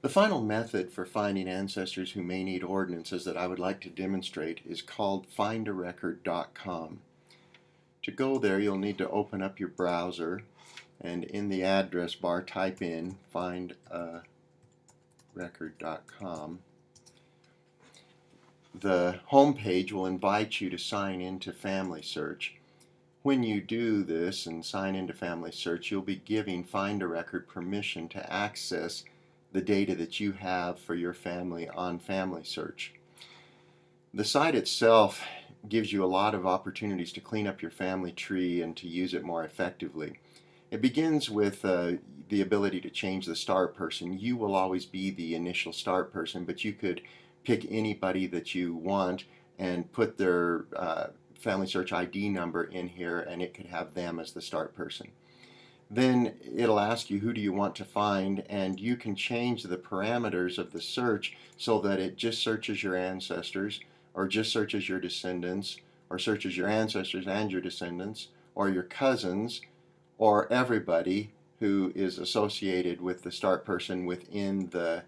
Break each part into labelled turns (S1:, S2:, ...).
S1: The final method for finding ancestors who may need ordinances that I would like to demonstrate is called FindaRecord.com. To go there, you'll need to open up your browser and in the address bar type in FindaRecord.com. The home page will invite you to sign into Family Search. When you do this and sign into Family Search, you'll be giving FindaRecord permission to access the data that you have for your family on Family Search. The site itself gives you a lot of opportunities to clean up your family tree and to use it more effectively. It begins with the ability to change the start person. You will always be the initial start person, but you could pick anybody that you want and put their Family Search ID number in here, and it could have them as the start person. Then it'll ask you who do you want to find, and you can change the parameters of the search so that it just searches your ancestors, or just searches your descendants, or searches your ancestors and your descendants, or your cousins, or everybody who is associated with the start person within the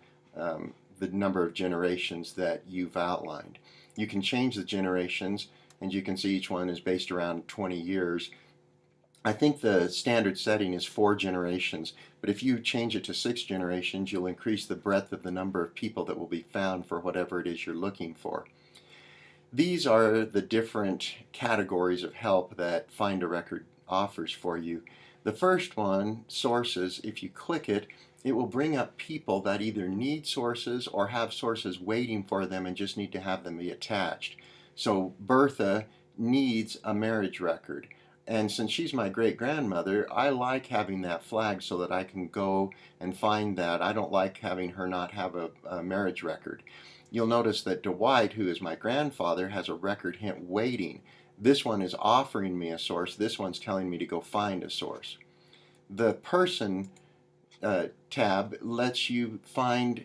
S1: number of generations that you've outlined. You can change the generations, and you can see each one is based around 20 years. I think the standard setting is 4 generations, but if you change it to 6 generations, you'll increase the breadth of the number of people that will be found for whatever it is you're looking for. These are the different categories of help that FindaRecord offers for you. The first one, sources, if you click it, it will bring up people that either need sources or have sources waiting for them and just need to have them be attached. So Bertha needs a marriage record. And since she's my great-grandmother, I like having that flag so that I can go and find that. I don't like having her not have a marriage record. You'll notice that Dwight, who is my grandfather, has a record hint waiting. This one is offering me a source. This one's telling me to go find a source. The person tab lets you find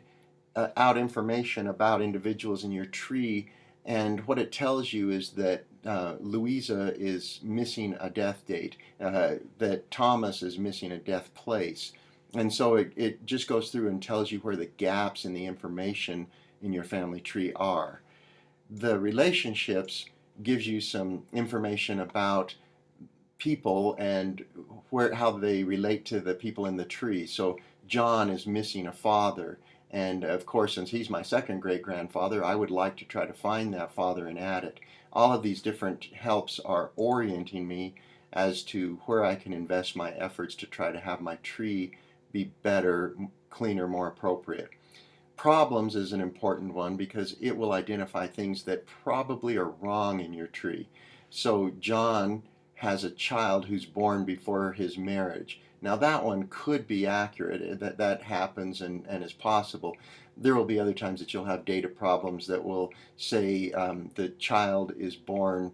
S1: out information about individuals in your tree, and what it tells you is that Louisa is missing a death date, that Thomas is missing a death place. And so it just goes through and tells you where the gaps in the information in your family tree are. The relationships gives you some information about people and how they relate to the people in the tree. So John is missing a father, and of course, since he's my second great-grandfather, I would like to try to find that father and add it. All of these different helps are orienting me as to where I can invest my efforts to try to have my tree be better, cleaner, more appropriate. Problems is an important one because it will identify things that probably are wrong in your tree. So John has a child who's born before his marriage. Now that one could be accurate, that happens and is possible. There will be other times that you'll have data problems that will say the child is born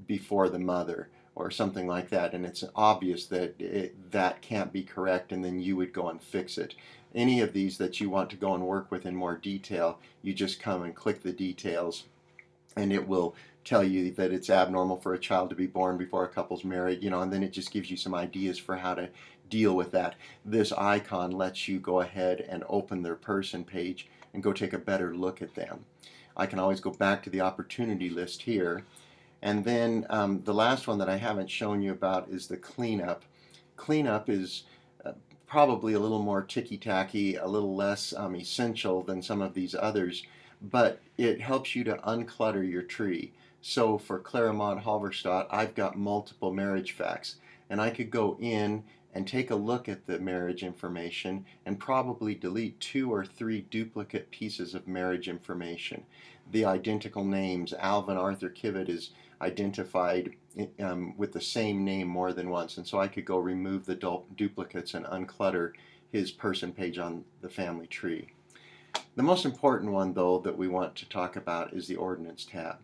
S1: before the mother or something like that, and it's obvious that that can't be correct, and then you would go and fix it. Any of these that you want to go and work with in more detail, you just come and click the details, and it will tell you that it's abnormal for a child to be born before a couple's married, and then it just gives you some ideas for how to deal with that. This icon lets you go ahead and open their person page and go take a better look at them. I can always go back to the opportunity list here. And then the last one that I haven't shown you about is the cleanup. Cleanup is probably a little more ticky-tacky, a little less essential than some of these others, but it helps you to unclutter your tree. So for Clara Maud Halverstadt, I've got multiple marriage facts, and I could go in and take a look at the marriage information and probably delete 2 or 3 duplicate pieces of marriage information. The identical names, Alvin Arthur Kivett is identified with the same name more than once, and so I could go remove the duplicates and unclutter his person page on the family tree. The most important one, though, that we want to talk about is the Ordinance tab.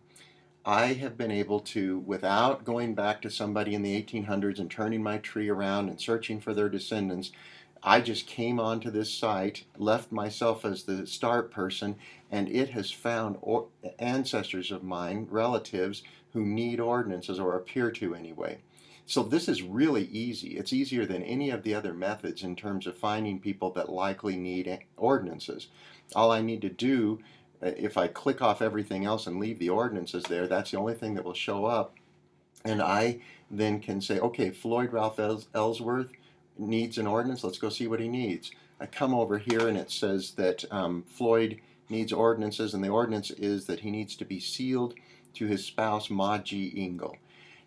S1: I have been able to, without going back to somebody in the 1800s and turning my tree around and searching for their descendants, I just came onto this site, left myself as the start person, and it has found ancestors of mine, relatives, who need ordinances, or appear to anyway. So this is really easy. It's easier than any of the other methods in terms of finding people that likely need ordinances. All I need to do, if I click off everything else and leave the ordinances there, that's the only thing that will show up. And I then can say, okay, Floyd Ralph Ellsworth needs an ordinance. Let's go see what he needs. I come over here and it says that Floyd needs ordinances, and the ordinance is that he needs to be sealed to his spouse, Ma G. Engel.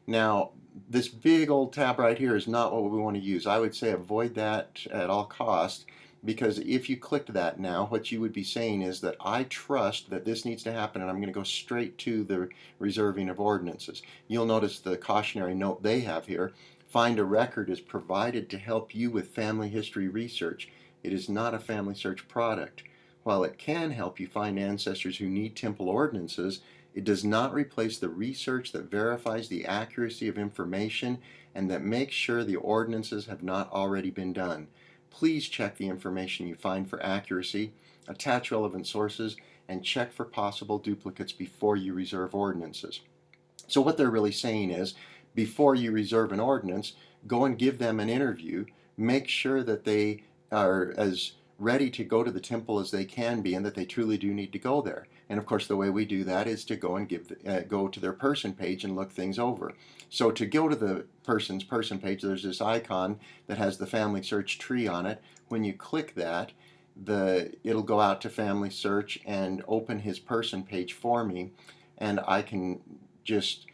S1: Now, this big old tab right here is not what we want to use. I would say avoid that at all costs, because if you clicked that now, what you would be saying is that I trust that this needs to happen, and I'm going to go straight to the reserving of ordinances. You'll notice the cautionary note they have here. FindaRecord is provided to help you with family history research. It is not a family search product. While it can help you find ancestors who need temple ordinances, it does not replace the research that verifies the accuracy of information and that makes sure the ordinances have not already been done. Please check the information you find for accuracy, attach relevant sources, and check for possible duplicates before you reserve ordinances. So what they're really saying is, before you reserve an ordinance, go and give them an interview, make sure that they are as ready to go to the temple as they can be and that they truly do need to go there. And of course the way we do that is to go and go to their person page and look things over. So to go to the person's person page, there's this icon that has the family search tree on it. When you click that, it'll go out to family search and open his person page for me, and I can just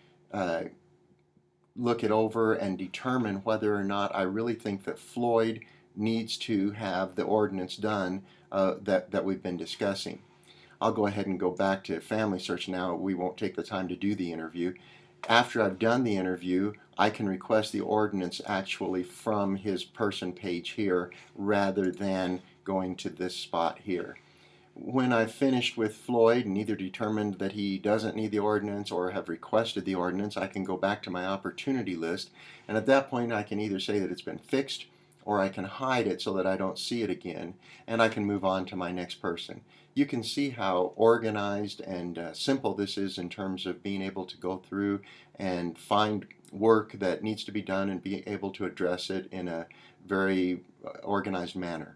S1: look it over and determine whether or not I really think that Floyd needs to have the ordinance done that we've been discussing. I'll go ahead and go back to family search now. We won't take the time to do the interview. After I've done the interview, I can request the ordinance actually from his person page here rather than going to this spot here. When I've finished with Floyd and either determined that he doesn't need the ordinance or have requested the ordinance, I can go back to my opportunity list, and at that point I can either say that it's been fixed or I can hide it so that I don't see it again, and I can move on to my next person. You can see how organized and simple this is in terms of being able to go through and find work that needs to be done and be able to address it in a very organized manner.